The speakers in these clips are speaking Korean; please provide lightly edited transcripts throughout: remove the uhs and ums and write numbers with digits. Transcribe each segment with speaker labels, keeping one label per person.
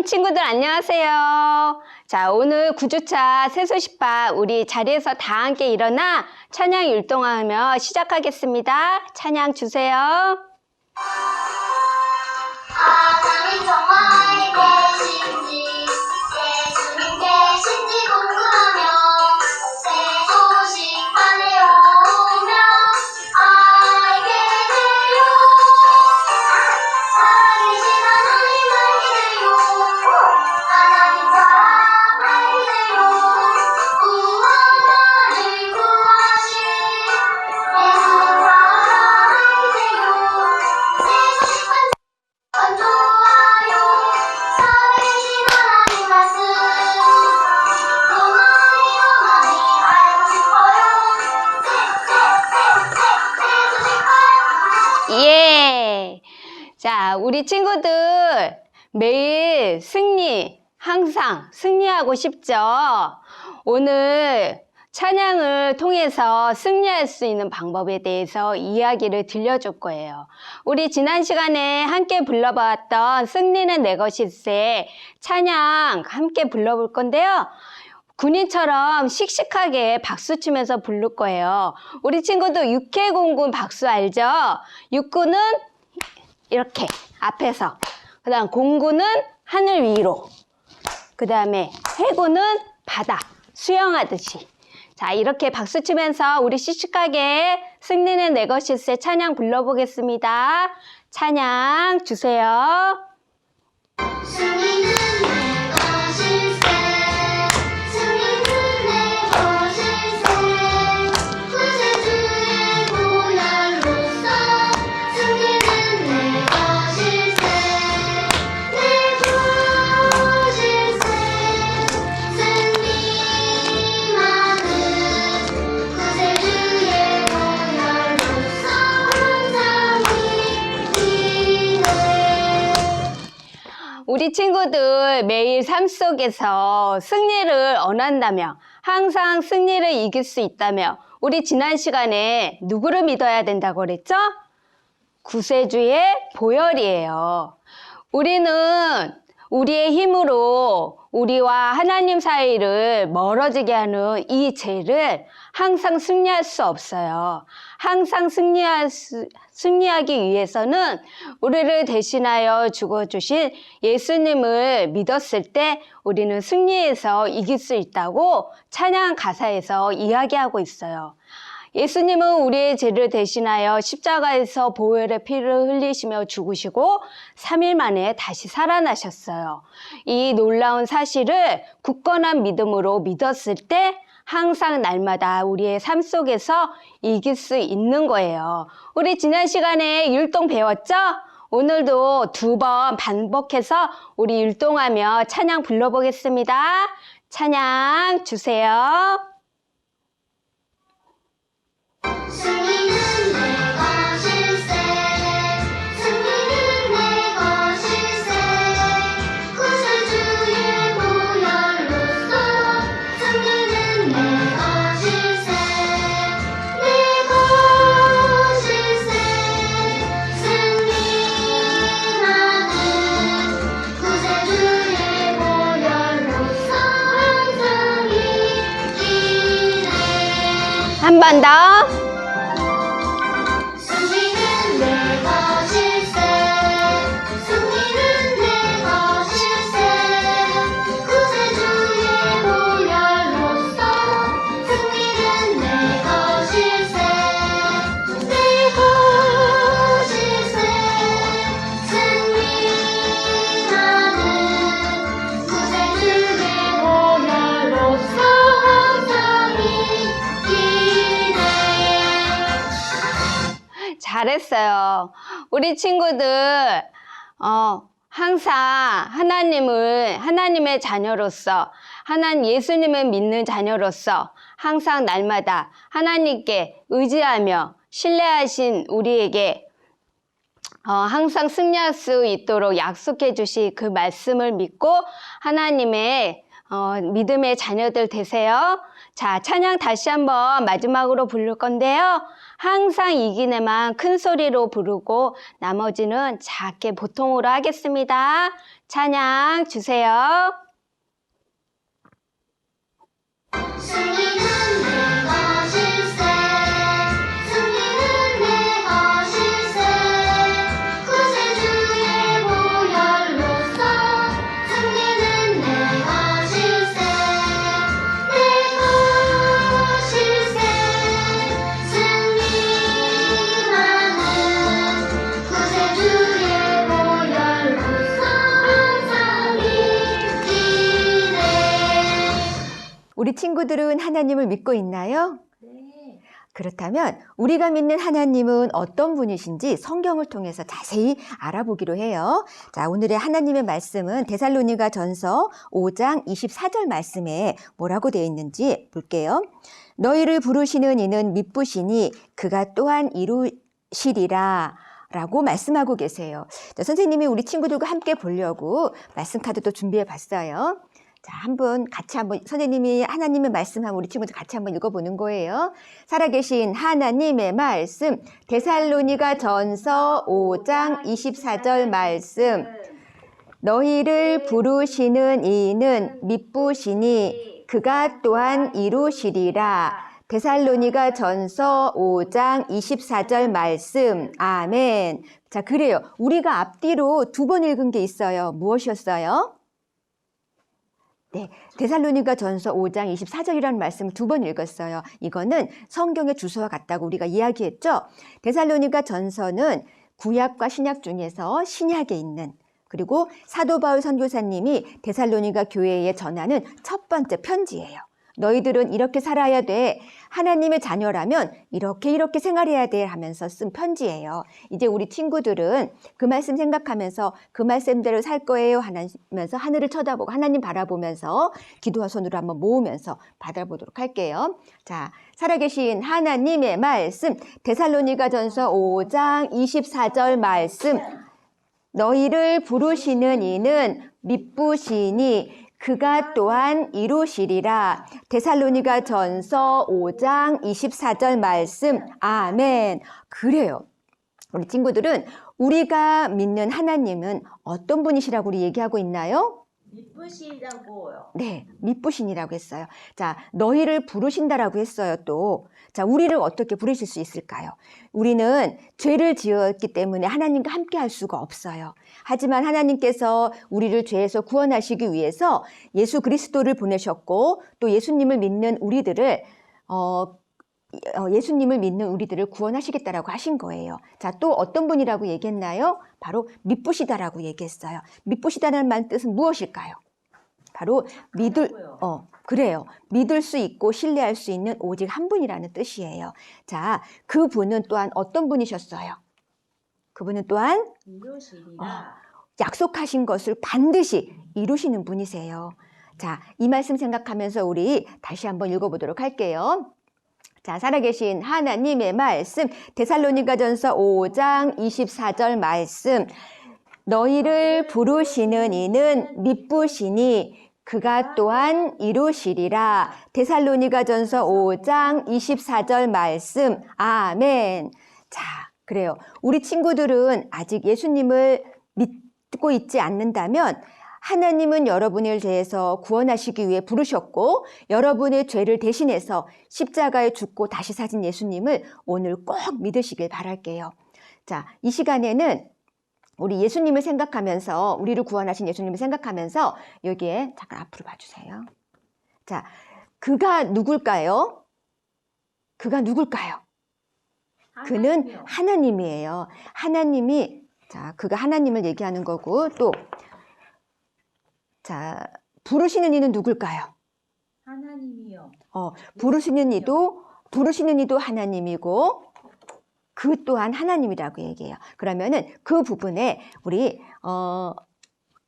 Speaker 1: 친구들 안녕하세요. 자, 오늘 9주차 세소식파 우리 자리에서 다 함께 일어나 찬양 율동하며 시작하겠습니다. 찬양 주세요.
Speaker 2: 하나님 정말 계신지 예수님 계신지 궁금하며 세소식판에 오면 알게 돼요. 살아계신 하나님 알게 돼요. 하나님 사랑 알게 돼요. 구원하를 구하신 예수 사랑 알게 돼요. 세소식판 좋아요. 살아계신 하나님 말씀 더 많이 알고 싶어요. 세소식판.
Speaker 1: 예. 자, 우리 친구들 매일 항상 승리하고 싶죠? 오늘 찬양을 통해서 승리할 수 있는 방법에 대해서 이야기를 들려줄 거예요. 우리 지난 시간에 함께 불러봤던 승리는 내 것일세 찬양 함께 불러볼 건데요. 군인처럼 씩씩하게 박수 치면서 부를 거예요. 우리 친구들 육해공군 박수 알죠? 육군은 이렇게 앞에서, 그 다음 공군은 하늘 위로, 그 다음에 해군은 바다 수영하듯이. 자, 이렇게 박수 치면서 우리 씩씩하게 승리는 내 것일세 찬양 불러보겠습니다. 찬양 주세요.
Speaker 2: 승리는 내 것일세 승리는 내 것일세 구세주의 보혈로서 승리는 내 것일세 내 것일세 승리만은 구세주의 보혈로서 항상 이기네.
Speaker 1: 우리 친구들 매일 삶 속에서 승리를 원한다며, 항상 승리를 이길 수 있다며, 우리 지난 시간에 누구를 믿어야 된다고 그랬죠? 구세주의 보혈이에요. 우리는 우리의 힘으로 우리와 하나님 사이를 멀어지게 하는 이 죄를 항상 승리할 수 없어요. 항상 승리하기 위해서는 우리를 대신하여 죽어주신 예수님을 믿었을 때 우리는 승리해서 이길 수 있다고 찬양 가사에서 이야기하고 있어요. 예수님은 우리의 죄를 대신하여 십자가에서 보혈의 피를 흘리시며 죽으시고 3일 만에 다시 살아나셨어요. 이 놀라운 사실을 굳건한 믿음으로 믿었을 때 항상 날마다 우리의 삶 속에서 이길 수 있는 거예요. 우리 지난 시간에 율동 배웠죠? 오늘도 2번 반복해서 우리 율동하며 찬양 불러보겠습니다. 찬양 주세요.
Speaker 2: 승리는 내 것일세 승리는 내 것일세 구세주의 보혈로서 승리는 내 것일세 내 것일세 승리만은 구세주의 보혈로서 항상 이기네.
Speaker 1: 한 번 더.
Speaker 2: 승리는 내 것일세 승리는 내 것일세 구세주의 보혈로서 승리는 내 것일세 내 것일세 승리만은 구세주의 보혈로서 항상 이기네.
Speaker 1: 잘했어요. 우리 친구들 항상 하나님의 자녀로서, 예수님을 믿는 자녀로서 항상 날마다 하나님께 의지하며 신뢰하신 우리에게 항상 승리할 수 있도록 약속해 주신 그 말씀을 믿고 하나님의 믿음의 자녀들 되세요. 자, 찬양 다시 한번 마지막으로 부를 건데요. 항상 이긴 애만 큰 소리로 부르고 나머지는 작게 보통으로 하겠습니다. 찬양 주세요.
Speaker 2: 승리는 내 것일세 승리는 내 것일세 구세주의 보혈로서 승리는 내 것일세 내 것일세 승리만은 구세주의 보혈로서 항상 이기네.
Speaker 3: 우리 친구들은 하나님을 믿고 있나요?
Speaker 4: 네.
Speaker 3: 그렇다면 우리가 믿는 하나님은 어떤 분이신지 성경을 통해서 자세히 알아보기로 해요. 자, 오늘의 하나님의 말씀은 데살로니가 전서 5장 24절 말씀에 뭐라고 되어 있는지 볼게요. 너희를 부르시는 이는 미쁘시니 그가 또한 이루시리라 라고 말씀하고 계세요. 자, 선생님이 우리 친구들과 함께 보려고 말씀 카드도 준비해 봤어요. 자, 같이 선생님이 하나님의 말씀하면 우리 친구들 같이 한번 읽어보는 거예요. 살아계신 하나님의 말씀, 데살로니가 전서 5장 24절 말씀. 너희를 부르시는 이는 미쁘시니 그가 또한 이루시리라. 데살로니가 전서 5장 24절 말씀. 아멘. 자, 그래요. 우리가 앞뒤로 2번 읽은 게 있어요. 무엇이었어요? 네, 데살로니가 전서 5장 24절이라는 말씀을 2번 읽었어요. 이거는 성경의 주소와 같다고 우리가 이야기했죠. 데살로니가 전서는 구약과 신약 중에서 신약에 있는, 그리고 사도 바울 선교사님이 데살로니가 교회에 전하는 첫 번째 편지예요. 너희들은 이렇게 살아야 돼. 하나님의 자녀라면 이렇게 생활해야 돼 하면서 쓴 편지예요. 이제 우리 친구들은 그 말씀 생각하면서 그 말씀대로 살 거예요 하면서 하늘을 쳐다보고 하나님 바라보면서 기도와 손으로 한번 모으면서 받아보도록 할게요. 자, 살아계신 하나님의 말씀, 데살로니가 전서 5장 24절 말씀. 너희를 부르시는 이는 미쁘시니 그가 또한 이루시리라. 데살로니가 전서 5장 24절 말씀. 아멘. 그래요. 우리 친구들은 우리가 믿는 하나님은 어떤 분이시라고 우리 얘기하고 있나요?
Speaker 4: 미쁘시다고요.
Speaker 3: 네, 미쁘신이라고 했어요. 자, 너희를 부르신다라고 했어요, 또. 자, 우리를 어떻게 부르실 수 있을까요? 우리는 죄를 지었기 때문에 하나님과 함께 할 수가 없어요. 하지만 하나님께서 우리를 죄에서 구원하시기 위해서 예수 그리스도를 보내셨고, 또 예수님을 믿는 우리들을 구원하시겠다라고 하신 거예요. 자, 또 어떤 분이라고 얘기했나요? 바로 미쁘시다라고 얘기했어요. 미쁘시다는 말 뜻은 무엇일까요? 바로 그래요. 믿을 수 있고 신뢰할 수 있는 오직 한 분이라는 뜻이에요. 자, 그 분은 또한 어떤 분이셨어요? 그분은 또한
Speaker 4: 이루시리라.
Speaker 3: 약속하신 것을 반드시 이루시는 분이세요. 자, 이 말씀 생각하면서 우리 다시 한번 읽어보도록 할게요. 자, 살아계신 하나님의 말씀, 데살로니가 전서 5장 24절 말씀. 너희를 부르시는 이는 미쁘시니 그가 또한 이루시리라. 데살로니가 전서 5장 24절 말씀. 아멘. 자, 그래요. 우리 친구들은 아직 예수님을 믿고 있지 않는다면 하나님은 여러분을 죄에서 구원하시기 위해 부르셨고 여러분의 죄를 대신해서 십자가에 죽고 다시 사신 예수님을 오늘 꼭 믿으시길 바랄게요. 자, 이 시간에는 우리 예수님을 생각하면서, 우리를 구원하신 예수님을 생각하면서 여기에 잠깐 앞으로 봐주세요. 자, 그가 누굴까요? 그가 누굴까요? 그는 하나님이에요. 하나님이, 자, 그가 하나님을 얘기하는 거고, 또, 자, 부르시는 이는 누굴까요?
Speaker 4: 하나님이요.
Speaker 3: 부르시는 이도 하나님이고, 그 또한 하나님이라고 얘기해요. 그러면은 그 부분에 우리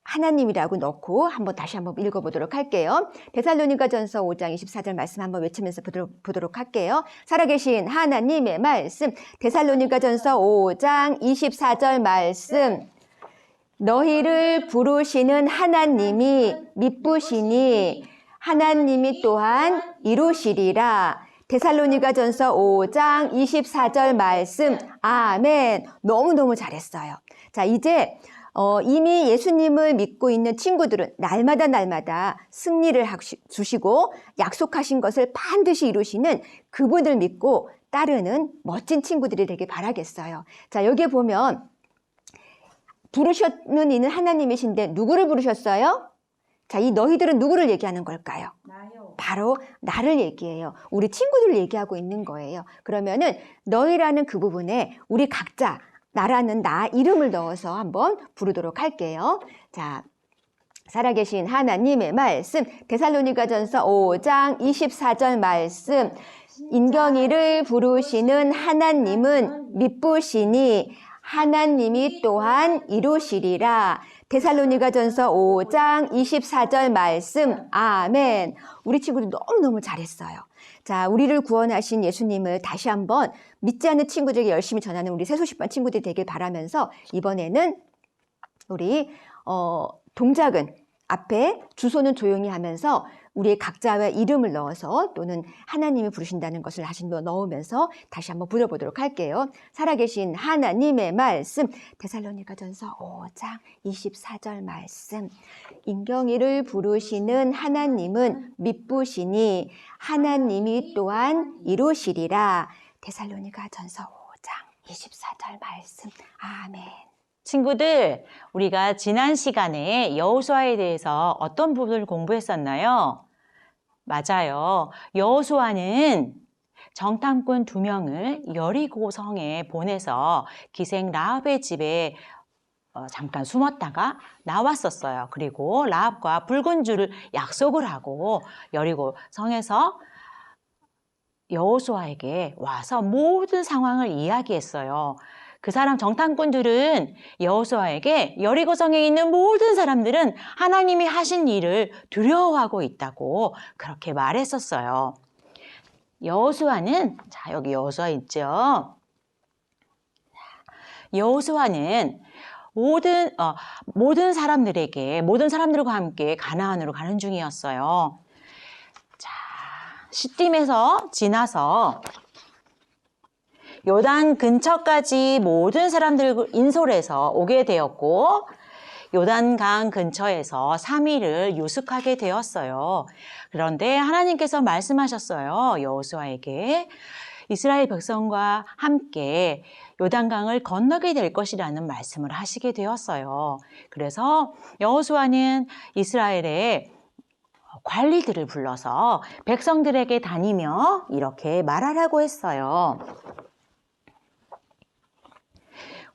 Speaker 3: 하나님이라고 넣고 다시 한번 읽어보도록 할게요. 데살로니가 전서 5장 24절 말씀 한번 외치면서 보도록 할게요. 살아계신 하나님의 말씀, 데살로니가 전서 5장 24절 말씀. 너희를 부르시는 하나님이 미쁘시니 하나님이 또한 이루시리라. 데살로니가전서 5장 24절 말씀. 아멘. 너무너무 잘했어요. 자, 이제 이미 예수님을 믿고 있는 친구들은 날마다 승리를 주시고 약속하신 것을 반드시 이루시는 그분을 믿고 따르는 멋진 친구들이 되길 바라겠어요. 자, 여기에 보면 부르시는 이는 하나님이신데 누구를 부르셨어요? 자, 이 너희들은 누구를 얘기하는 걸까요?
Speaker 4: 나요.
Speaker 3: 바로 나를 얘기해요. 우리 친구들을 얘기하고 있는 거예요. 그러면은 너희라는 그 부분에 우리 각자 나라는 나 이름을 넣어서 한번 부르도록 할게요. 자, 살아계신 하나님의 말씀, 데살로니가전서 5장 24절 말씀. 인경이를 부르시는 하나님은 미쁘시니 하나님이 또한 이루시리라. 데살로니가전서 5장 24절 말씀. 아멘. 우리 친구들 너무너무 잘했어요. 자, 우리를 구원하신 예수님을 다시 한번 믿지 않는 친구들에게 열심히 전하는 우리 새소식반 친구들이 되길 바라면서 이번에는 우리 동작은 앞에 주소는 조용히 하면서 우리의 각자의 이름을 넣어서 또는 하나님이 부르신다는 것을 다시 넣으면서 다시 한번 부려보도록 할게요. 살아계신 하나님의 말씀, 데살로니가전서 5장 24절 말씀. 인경이를 부르시는 하나님은 미쁘시니 하나님이 또한 이루시리라. 데살로니가전서 5장 24절 말씀. 아멘.
Speaker 5: 친구들, 우리가 지난 시간에 여호수아에 대해서 어떤 부분을 공부했었나요? 맞아요. 여호수아는 정탐꾼 2명을 여리고 성에 보내서 기생 라합의 집에 잠깐 숨었다가 나왔었어요. 그리고 라합과 붉은 줄을 약속을 하고 여리고 성에서 여호수아에게 와서 모든 상황을 이야기했어요. 그 사람 정탐꾼들은 여호수아에게 여리고성에 있는 모든 사람들은 하나님이 하신 일을 두려워하고 있다고 그렇게 말했었어요. 여호수아는, 자, 여기 여호수아 있죠? 여호수아는 모든 사람들과 함께 가나안으로 가는 중이었어요. 자, 시딤에서 지나서 요단 근처까지 모든 사람들 인솔해서 오게 되었고 요단강 근처에서 3일을 유숙하게 되었어요. 그런데 하나님께서 말씀하셨어요. 여호수아에게 이스라엘 백성과 함께 요단강을 건너게 될 것이라는 말씀을 하시게 되었어요. 그래서 여호수아는 이스라엘의 관리들을 불러서 백성들에게 다니며 이렇게 말하라고 했어요.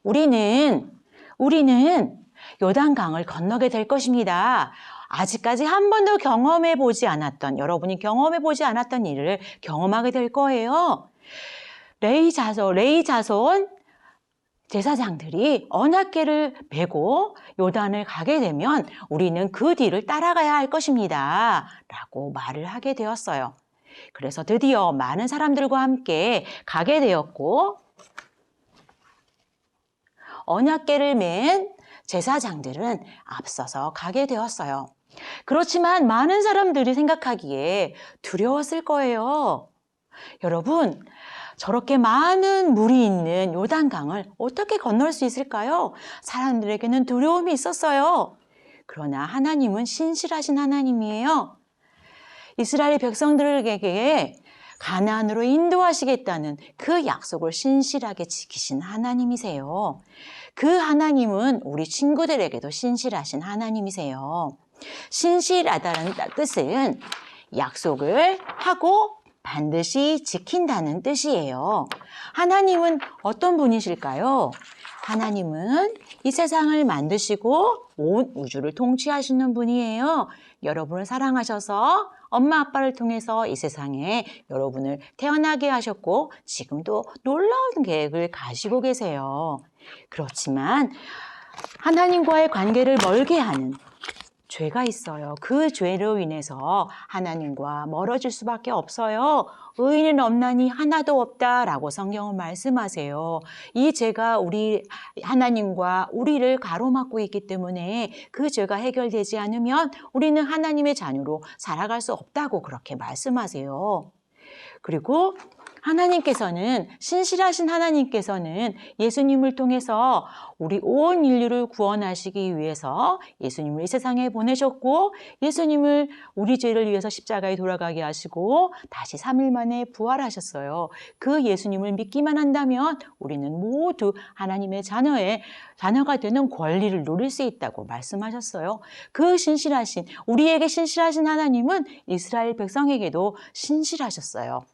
Speaker 5: 우리는 요단강을 건너게 될 것입니다. 아직까지 한 번도 여러분이 경험해 보지 않았던 일을 경험하게 될 거예요. 레위 자손 제사장들이 언약궤를 메고 요단을 가게 되면 우리는 그 뒤를 따라가야 할 것입니다. 라고 말을 하게 되었어요. 그래서 드디어 많은 사람들과 함께 가게 되었고 언약궤를 맨 제사장들은 앞서서 가게 되었어요. 그렇지만 많은 사람들이 생각하기에 두려웠을 거예요. 여러분, 저렇게 많은 물이 있는 요단강을 어떻게 건널 수 있을까요? 사람들에게는 두려움이 있었어요. 그러나 하나님은 신실하신 하나님이에요. 이스라엘 백성들에게 가나안으로 인도하시겠다는 그 약속을 신실하게 지키신 하나님이세요. 그 하나님은 우리 친구들에게도 신실하신 하나님이세요. 신실하다는 뜻은 약속을 하고 반드시 지킨다는 뜻이에요. 하나님은 어떤 분이실까요? 하나님은 이 세상을 만드시고 온 우주를 통치하시는 분이에요. 여러분을 사랑하셔서 엄마 아빠를 통해서 이 세상에 여러분을 태어나게 하셨고 지금도 놀라운 계획을 가지고 계세요. 그렇지만 하나님과의 관계를 멀게 하는 죄가 있어요. 그 죄로 인해서 하나님과 멀어질 수밖에 없어요. 의인은 없나니 하나도 없다라고 성경은 말씀하세요. 이 죄가 우리 하나님과 우리를 가로막고 있기 때문에 그 죄가 해결되지 않으면 우리는 하나님의 자녀로 살아갈 수 없다고 그렇게 말씀하세요. 그리고 하나님께서는, 신실하신 하나님께서는 예수님을 통해서 우리 온 인류를 구원하시기 위해서 예수님을 이 세상에 보내셨고, 예수님을 우리 죄를 위해서 십자가에 돌아가게 하시고 다시 3일 만에 부활하셨어요. 그 예수님을 믿기만 한다면 우리는 모두 하나님의 자녀가 되는 권리를 누릴 수 있다고 말씀하셨어요. 그 신실하신, 우리에게 신실하신 하나님은 이스라엘 백성에게도 신실하셨어요.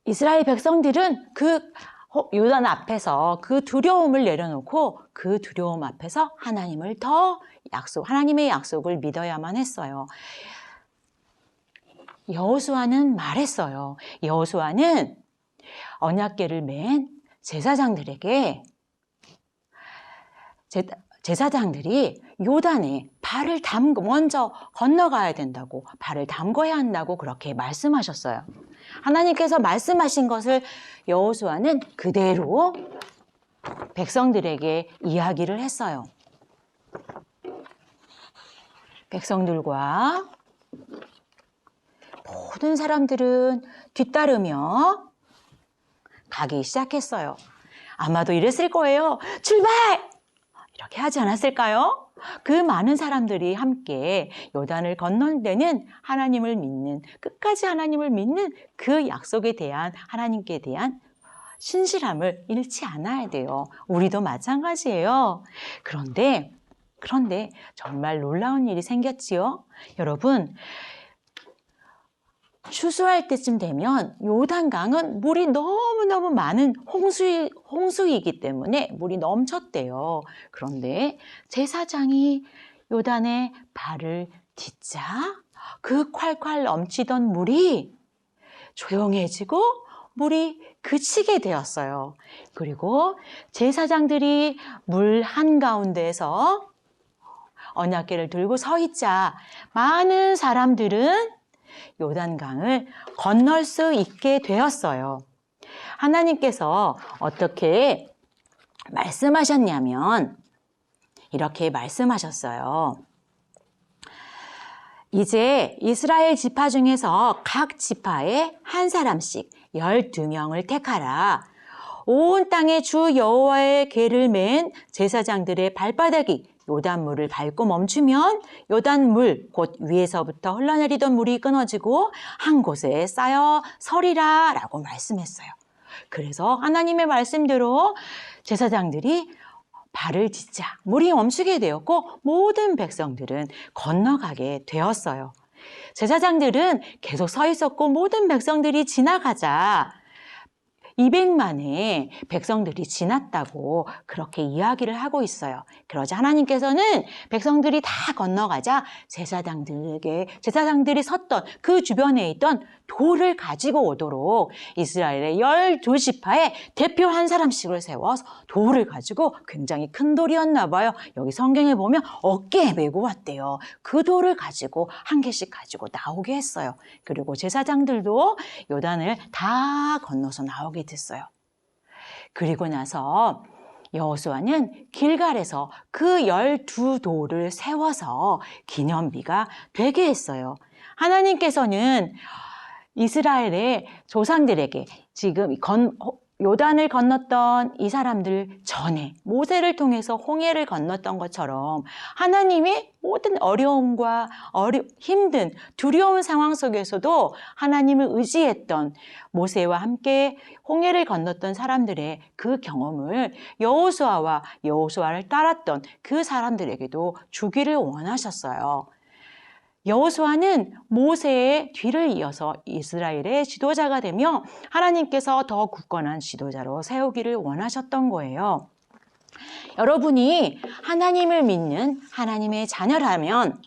Speaker 5: 이스라엘 백성들은 그 요단 앞에서 그 두려움을 내려놓고 그 두려움 앞에서 하나님을 하나님의 약속을 믿어야만 했어요. 여호수아는 말했어요. 여호수아는 언약궤를 맨 제사장들에게 제사장들이 요단에 발을 먼저 건너가야 된다고, 발을 담궈야 한다고 그렇게 말씀하셨어요. 하나님께서 말씀하신 것을 여호수아는 그대로 백성들에게 이야기를 했어요. 백성들과 모든 사람들은 뒤따르며 가기 시작했어요. 아마도 이랬을 거예요. 출발! 이렇게 하지 않았을까요? 그 많은 사람들이 함께 요단을 건넌 데는 하나님을 믿는, 끝까지 하나님을 믿는 그 약속에 대한, 하나님께 대한 신실함을 잃지 않아야 돼요. 우리도 마찬가지예요. 그런데 정말 놀라운 일이 생겼지요. 여러분, 추수할 때쯤 되면 요단강은 물이 너무너무 많은 홍수이기 때문에 물이 넘쳤대요. 그런데 제사장이 요단에 발을 딛자 그 콸콸 넘치던 물이 조용해지고 물이 그치게 되었어요. 그리고 제사장들이 물 한가운데에서 언약궤를 들고 서 있자 많은 사람들은 요단강을 건널 수 있게 되었어요. 하나님께서 어떻게 말씀하셨냐면 이렇게 말씀하셨어요. 이제 이스라엘 지파 중에서 각 지파에 한 사람씩 12명을 택하라. 온 땅에 주 여호와의 궤를 맨 제사장들의 발바닥이 요단물을 밟고 멈추면 요단물 곧 위에서부터 흘러내리던 물이 끊어지고 한 곳에 쌓여 서리라 라고 말씀했어요. 그래서 하나님의 말씀대로 제사장들이 발을 딛자 물이 멈추게 되었고 모든 백성들은 건너가게 되었어요. 제사장들은 계속 서 있었고 모든 백성들이 지나가자 200만의 백성들이 지났다고 그렇게 이야기를 하고 있어요. 그러자 하나님께서는 백성들이 다 건너가자 제사장들이 섰던 그 주변에 있던 돌을 가지고 오도록 이스라엘의 12지파에 대표 한 사람씩을 세워서 돌을 가지고, 굉장히 큰 돌이었나 봐요. 여기 성경에 보면 어깨에 메고 왔대요. 그 돌을 가지고 한 개씩 가지고 나오게 했어요. 그리고 제사장들도 요단을 다 건너서 나오게 됐어요. 그리고 나서 여호수아는 길갈에서 그 12돌을 세워서 기념비가 되게 했어요. 하나님께서는 이스라엘의 조상들에게 지금 요단을 건넜던 이 사람들 전에 모세를 통해서 홍해를 건넜던 것처럼 하나님이 모든 어려움과 힘든 두려운 상황 속에서도 하나님을 의지했던 모세와 함께 홍해를 건넜던 사람들의 그 경험을 여호수아를 따랐던 그 사람들에게도 주기를 원하셨어요. 여호수아는 모세의 뒤를 이어서 이스라엘의 지도자가 되며 하나님께서 더 굳건한 지도자로 세우기를 원하셨던 거예요. 여러분이 하나님을 믿는 하나님의 자녀라면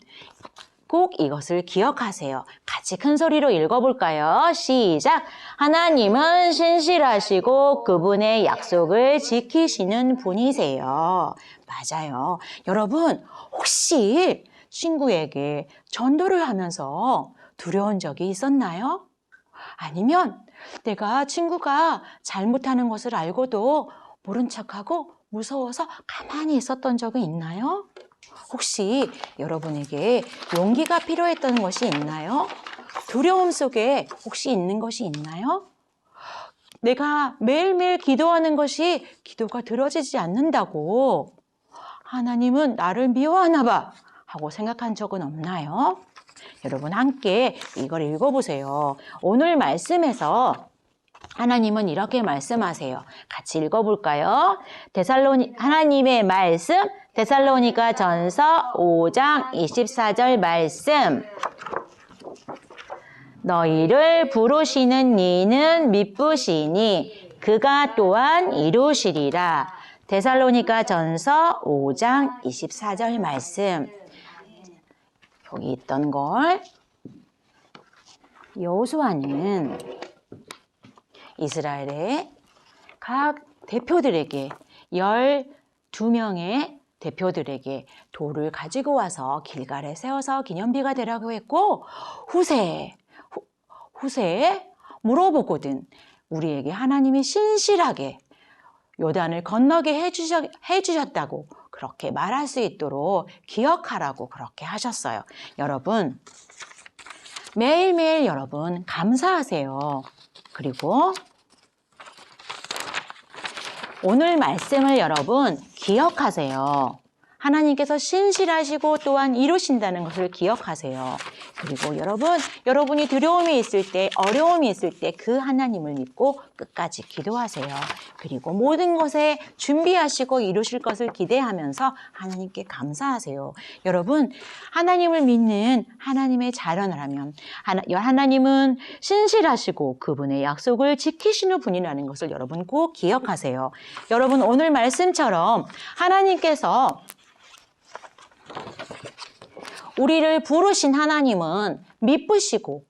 Speaker 5: 꼭 이것을 기억하세요. 같이 큰 소리로 읽어볼까요? 시작! 하나님은 신실하시고 그분의 약속을 지키시는 분이세요. 맞아요. 여러분, 혹시 친구에게 전도를 하면서 두려운 적이 있었나요? 아니면 내가 친구가 잘못하는 것을 알고도 모른 척하고 무서워서 가만히 있었던 적이 있나요? 혹시 여러분에게 용기가 필요했던 것이 있나요? 두려움 속에 혹시 있는 것이 있나요? 내가 매일매일 기도하는 것이 기도가 들어지지 않는다고 하나님은 나를 미워하나 봐 하고 생각한 적은 없나요? 여러분 함께 이걸 읽어보세요. 오늘 말씀에서 하나님은 이렇게 말씀하세요. 같이 읽어볼까요? 하나님의 말씀 데살로니가 전서 5장 24절 말씀. 너희를 부르시는 이는 미쁘시니 그가 또한 이루시리라. 데살로니가 전서 5장 24절 말씀. 여기 있던 걸 여호수아는 이스라엘의 각 대표들에게 12명의 대표들에게 돌을 가지고 와서 길갈에 세워서 기념비가 되라고 했고 후세에 물어보거든 우리에게 하나님이 신실하게 요단을 건너게 해주셨다고 그렇게 말할 수 있도록 기억하라고 그렇게 하셨어요. 여러분 매일매일 여러분 감사하세요. 그리고 오늘 말씀을 여러분 기억하세요. 하나님께서 신실하시고 또한 이루신다는 것을 기억하세요. 그리고 여러분이 두려움이 있을 때, 어려움이 있을 때 그 하나님을 믿고 끝까지 기도하세요. 그리고 모든 것에 준비하시고 이루실 것을 기대하면서 하나님께 감사하세요. 여러분, 하나님을 믿는 하나님의 자녀라면 하나님은 신실하시고 그분의 약속을 지키시는 분이라는 것을 여러분 꼭 기억하세요. 여러분, 오늘 말씀처럼 하나님께서 우리를 부르신 하나님은 미쁘시고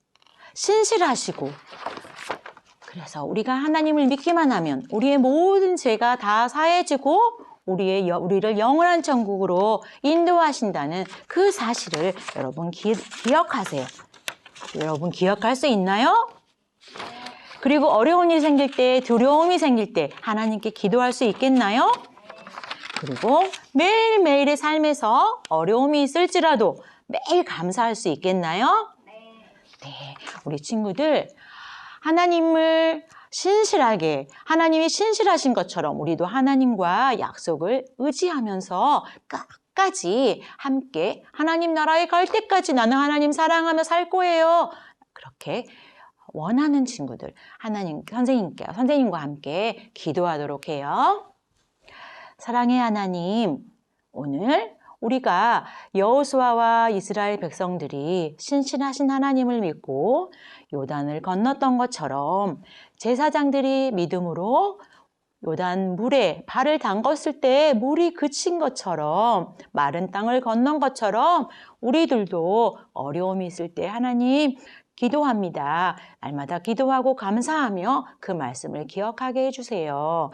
Speaker 5: 신실하시고 그래서 우리가 하나님을 믿기만 하면 우리의 모든 죄가 다 사해지고 우리를 영원한 천국으로 인도하신다는 그 사실을 여러분 기억하세요. 여러분 기억할 수 있나요? 그리고 어려운 일이 생길 때, 두려움이 생길 때 하나님께 기도할 수 있겠나요? 그리고 매일매일의 삶에서 어려움이 있을지라도 매일 감사할 수 있겠나요? 네, 우리 친구들 하나님이 신실하신 것처럼 우리도 하나님과 약속을 의지하면서 끝까지 함께 하나님 나라에 갈 때까지 나는 하나님 사랑하며 살 거예요. 그렇게 원하는 친구들 선생님과 함께 기도하도록 해요. 사랑의 하나님, 오늘 우리가 여호수아와 이스라엘 백성들이 신실하신 하나님을 믿고 요단을 건넜던 것처럼 제사장들이 믿음으로 요단 물에 발을 담궜을 때 물이 그친 것처럼 마른 땅을 건넌 것처럼 우리들도 어려움이 있을 때 하나님 기도합니다. 날마다 기도하고 감사하며 그 말씀을 기억하게 해주세요.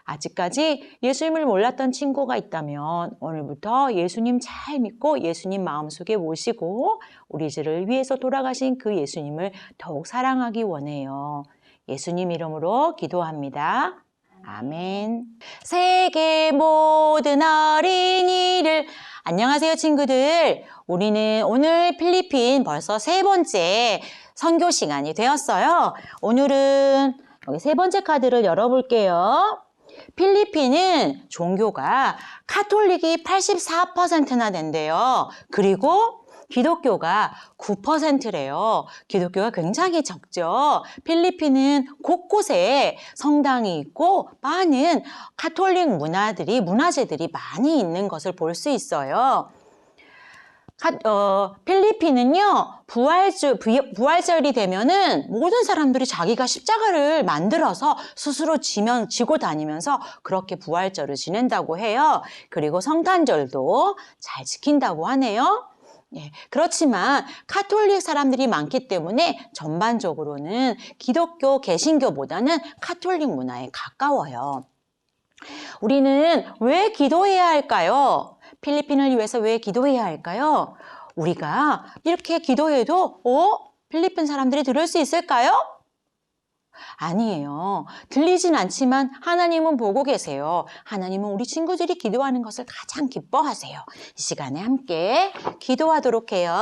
Speaker 5: 아직까지 예수님을 몰랐던 친구가 있다면 오늘부터 예수님 잘 믿고 예수님 마음속에 모시고 우리들을 위해서 돌아가신 그 예수님을 더욱 사랑하기 원해요. 예수님 이름으로 기도합니다. 아멘. 세계 모든 어린이를 안녕하세요 친구들. 우리는 오늘 필리핀 벌써 3번째 선교 시간이 되었어요. 오늘은 여기 3번째 카드를 열어볼게요. 필리핀은 종교가 카톨릭이 84%나 된대요. 그리고 기독교가 9%래요. 기독교가 굉장히 적죠. 필리핀은 곳곳에 성당이 있고 많은 카톨릭 문화재들이 많이 있는 것을 볼 수 있어요. 필리핀은요, 부활절이 되면은 모든 사람들이 자기가 십자가를 만들어서 스스로 지고 다니면서 그렇게 부활절을 지낸다고 해요. 그리고 성탄절도 잘 지킨다고 하네요. 예, 그렇지만 카톨릭 사람들이 많기 때문에 전반적으로는 기독교, 개신교보다는 카톨릭 문화에 가까워요. 우리는 왜 기도해야 할까요? 필리핀을 위해서 왜 기도해야 할까요? 우리가 이렇게 기도해도 필리핀 사람들이 들을 수 있을까요? 아니에요. 들리진 않지만 하나님은 보고 계세요. 하나님은 우리 친구들이 기도하는 것을 가장 기뻐하세요. 이 시간에 함께 기도하도록 해요.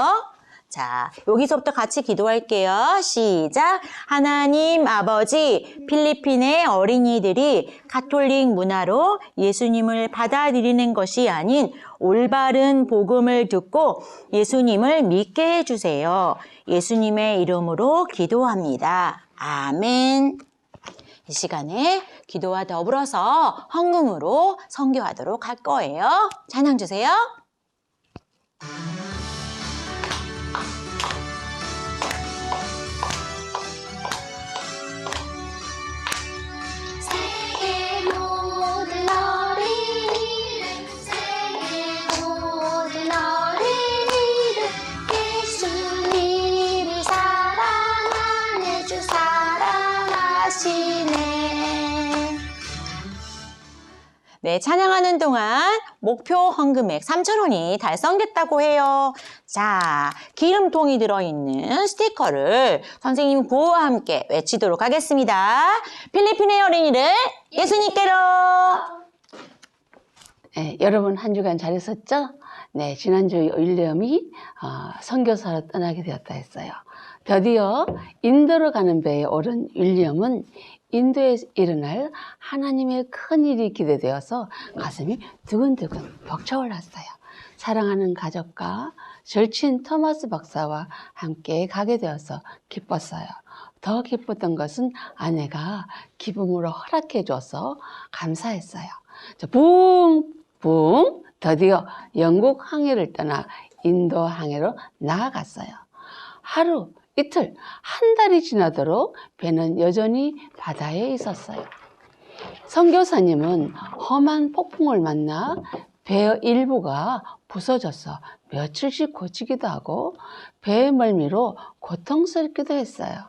Speaker 5: 자, 여기서부터 같이 기도할게요. 시작! 하나님 아버지, 필리핀의 어린이들이 가톨릭 문화로 예수님을 받아들이는 것이 아닌 올바른 복음을 듣고 예수님을 믿게 해주세요. 예수님의 이름으로 기도합니다. 아멘. 이 시간에 기도와 더불어서 헌금으로 선교하도록 할 거예요. 찬양 주세요.
Speaker 2: 세계 모든 어린이들 세계 모든 어린이들 예수님이 사랑하네 주 사랑하시네.
Speaker 5: 네, 찬양하는 동안 목표 헌금액 3,000원이 달성됐다고 해요. 자, 기름통이 들어있는 스티커를 선생님 구호와 함께 외치도록 하겠습니다. 필리핀의 어린이를 예수님께로!
Speaker 6: 네, 여러분 한 주간 잘했었죠? 네, 지난주 윌리엄이 선교사로 떠나게 되었다 했어요. 드디어 인도로 가는 배에 오른 윌리엄은 인도에 일어날 하나님의 큰 일이 기대되어서 가슴이 두근두근 벅차올랐어요. 사랑하는 가족과 절친 토마스 박사와 함께 가게 되어서 기뻤어요. 더 기뻤던 것은 아내가 기쁨으로 허락해 줘서 감사했어요. 붕붕 드디어 영국 항해를 떠나 인도 항해로 나아갔어요. 하루, 이틀, 한 달이 지나도록 배는 여전히 바다에 있었어요. 선교사님은 험한 폭풍을 만나 배의 일부가 부서져서 며칠씩 고치기도 하고 배의 멀미로 고통스럽기도 했어요.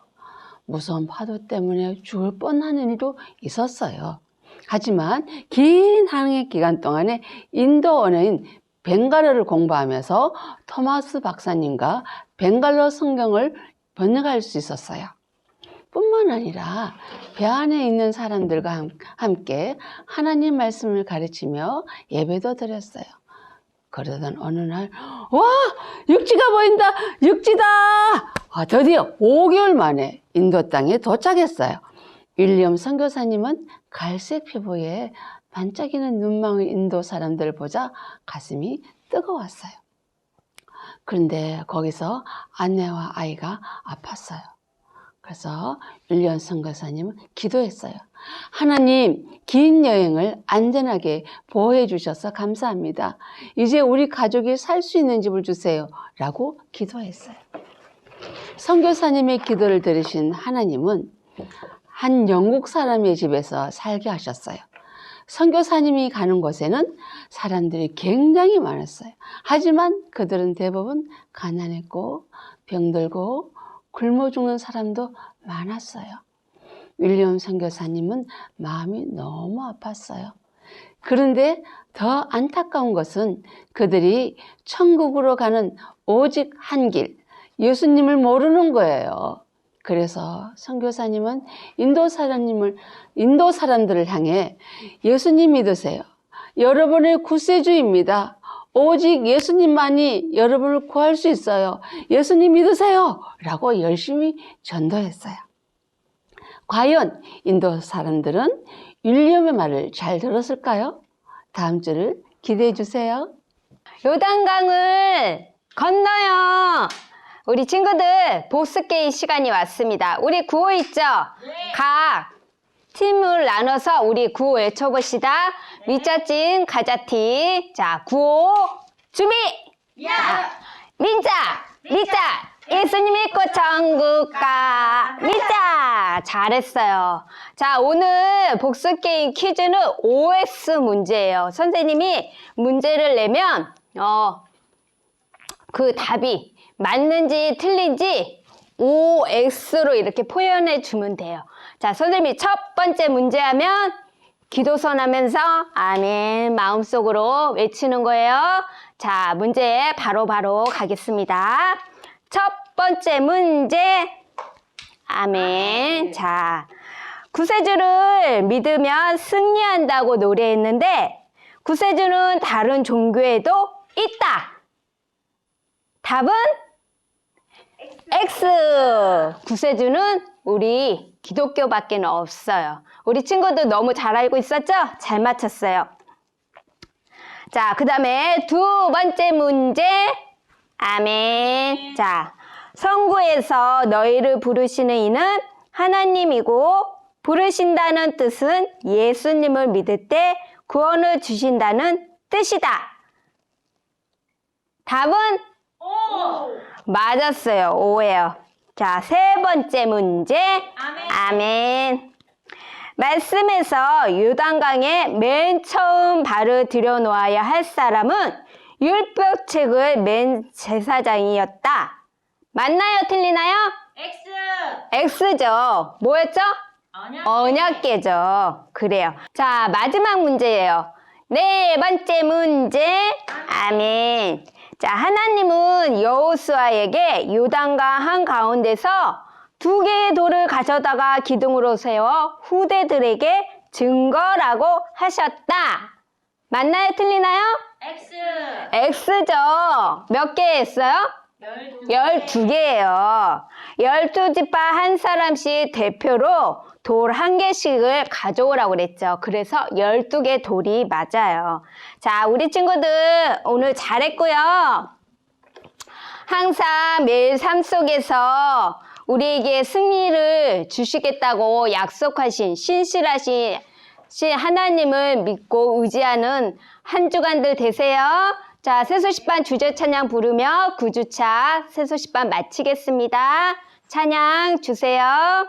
Speaker 6: 무서운 파도 때문에 죽을 뻔하는 일도 있었어요. 하지만 긴 항해 기간 동안에 인도 언어인 벵갈어를 공부하면서 토마스 박사님과 벵갈어 성경을 번역할 수 있었어요. 뿐만 아니라 배 안에 있는 사람들과 함께 하나님 말씀을 가르치며 예배도 드렸어요. 그러던 어느 날, 와! 육지가 보인다! 육지다! 드디어 5개월 만에 인도 땅에 도착했어요. 윌리엄 선교사님은 갈색 피부에 반짝이는 눈망울 인도 사람들을 보자 가슴이 뜨거웠어요. 그런데 거기서 아내와 아이가 아팠어요. 그래서 윌리엄 선교사님은 기도했어요. 하나님, 긴 여행을 안전하게 보호해 주셔서 감사합니다. 이제 우리 가족이 살 수 있는 집을 주세요. 라고 기도했어요. 선교사님의 기도를 들으신 하나님은 한 영국 사람의 집에서 살게 하셨어요. 선교사님이 가는 곳에는 사람들이 굉장히 많았어요. 하지만 그들은 대부분 가난했고 병들고 굶어 죽는 사람도 많았어요. 윌리엄 선교사님은 마음이 너무 아팠어요. 그런데 더 안타까운 것은 그들이 천국으로 가는 오직 한 길, 예수님을 모르는 거예요. 그래서 선교사님은 인도 사람들을 향해 예수님 믿으세요. 여러분의 구세주입니다. 오직 예수님만이 여러분을 구할 수 있어요. 예수님 믿으세요. 라고 열심히 전도했어요. 과연 인도 사람들은 윌리엄의 말을 잘 들었을까요? 다음 주를 기대해 주세요.
Speaker 1: 요단강을 건너요. 우리 친구들 복습게임 시간이 왔습니다. 우리 구호 있죠? 각 팀을 나눠서 우리 구호 외쳐봅시다. 미자찐 가자팀. 자, 구호 준비. 민자 예수님 믿고 천국 가. 민자 잘했어요. 자, 오늘 복습게임 퀴즈는 OS 문제예요. 선생님이 문제를 내면 그 답이 맞는지 틀린지 OX로 이렇게 표현해 주면 돼요. 자, 선생님이 첫 번째 문제 하면 기도선 하면서 아멘 마음속으로 외치는 거예요. 자, 문제 바로 가겠습니다. 첫 번째 문제 아멘. 자, 구세주를 믿으면 승리한다고 노래했는데 구세주는 다른 종교에도 있다. 답은 X. 구세주는 우리 기독교밖에 없어요. 우리 친구들 너무 잘 알고 있었죠? 잘 맞췄어요. 자, 그 다음에 두 번째 문제. 아멘. 자, 성구에서 너희를 부르시는 이는 하나님이고 부르신다는 뜻은 예수님을 믿을 때 구원을 주신다는 뜻이다. 답은 맞았어요. O예요. 자, 세 번째 문제. 아멘. 말씀에서 요단강에 맨 처음 발을 들여놓아야 할 사람은 율법책을 맨 제사장이었다. 맞나요? 틀리나요? X죠. 뭐였죠? 언약궤죠. 그래요. 자, 마지막 문제예요. 네 번째 문제. 아멘. 자, 하나님은 여호수아에게 요단강 한가운데서 2개의 돌을 가져다가 기둥으로 세워 후대들에게 증거라고 하셨다. 맞나요? 틀리나요? X죠. 몇 개 했어요? 12개예요. 12지파 한 사람씩 대표로 돌 1개씩을 가져오라고 그랬죠. 그래서 12개 돌이 맞아요. 자, 우리 친구들 오늘 잘했고요. 항상 매일 삶 속에서 우리에게 승리를 주시겠다고 약속하신 신실하신 하나님을 믿고 의지하는 한 주간들 되세요. 자, 새소식반 주제 찬양 부르며 9주차 새소식반 마치겠습니다. 찬양 주세요.